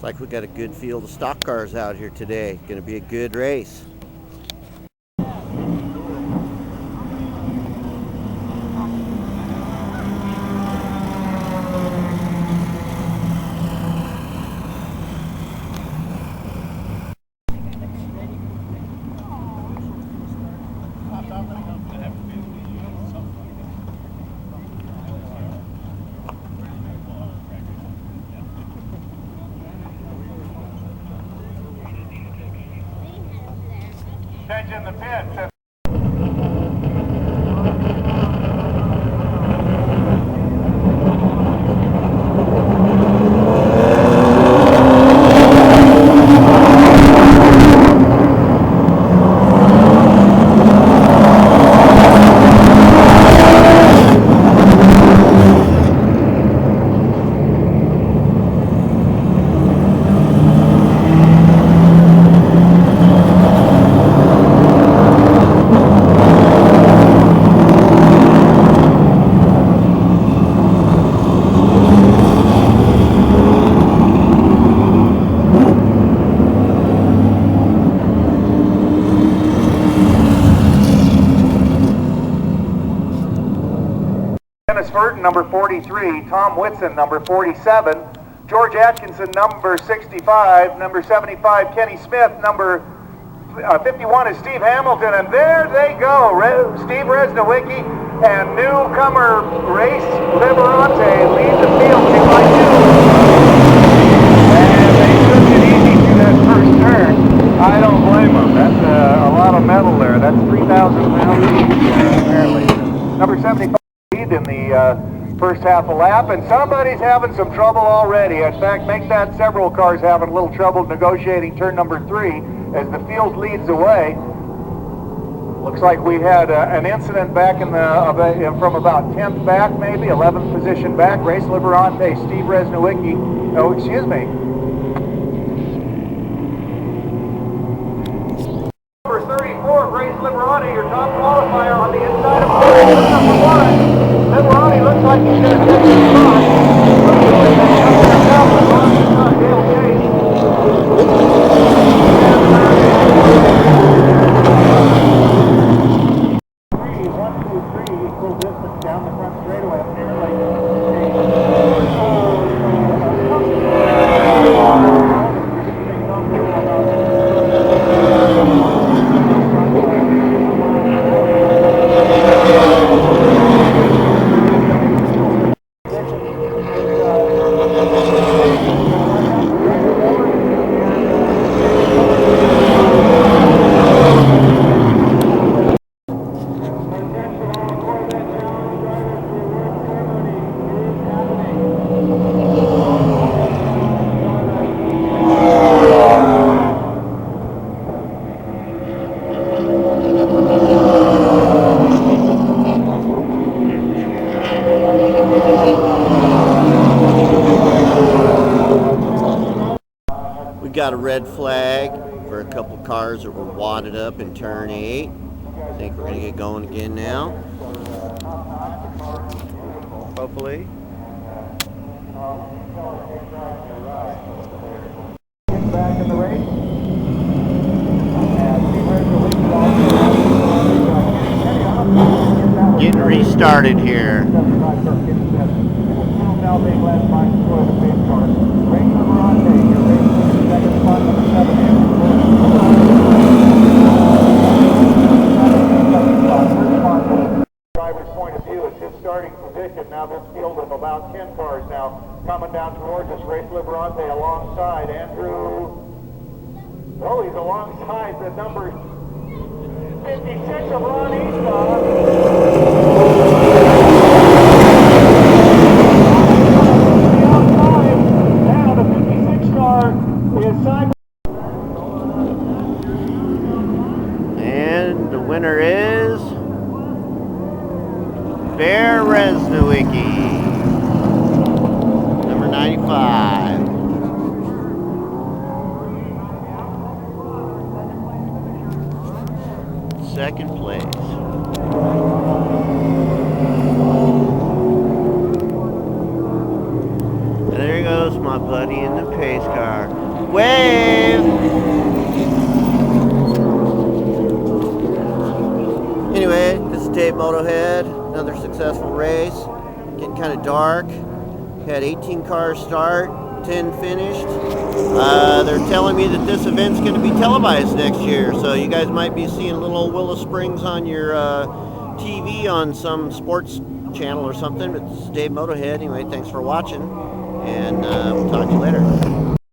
Like we got a good field of stock cars out here today. Going to be a good race. Attention the pit. Dennis Furton, number 43, Tom Whitson, number 47, George Atkinson, number 65, number 75, Kenny Smith, number 51 is Steve Hamilton, and there they go, Steve Resnowicki and newcomer Race Liberante lead the field 2-2. And they took it easy through that first turn. I don't blame them. That's a lot of metal there. That's 3,000 pounds apparently. Number 75 in the first half a lap, and somebody's having some trouble already. In fact, make that several cars having a little trouble negotiating turn number 3 as the field leads away. Looks like we had an incident back in the from about 10th back, maybe 11th position back. Race Liberante, Steve Resnowicki. Oh, excuse me. Number 34, Race Liberante, your top qualifier on the inside of number 1. Liberani looks like he's going to take the shot. Dale Chase. 1, 2, 3, equal distance down the front straightaway up there. Got a red flag for a couple cars that were wadded up in turn 8. I think we're going to get going again now. Hopefully. Back in the race. Getting restarted here. Now being led by the big car. Race Liberante, your race second spot, number 7. Driver's point of view is his starting position. Now this field of about 10 cars now coming down towards us. Race Liberante alongside Andrew. Oh, he's alongside the number 56 of Ron Eastaugh. And the winner is Bear Resnowicki, number 95. Second place. And there goes my buddy in the pace car. Dave Motohead. Another successful race. Getting kind of dark. Had 18 cars start, 10 finished. They're telling me that this event's going to be televised next year, so you guys might be seeing little old Willow Springs on your TV on some sports channel or something. It's Dave Motohead. Anyway, thanks for watching, and we'll talk to you later.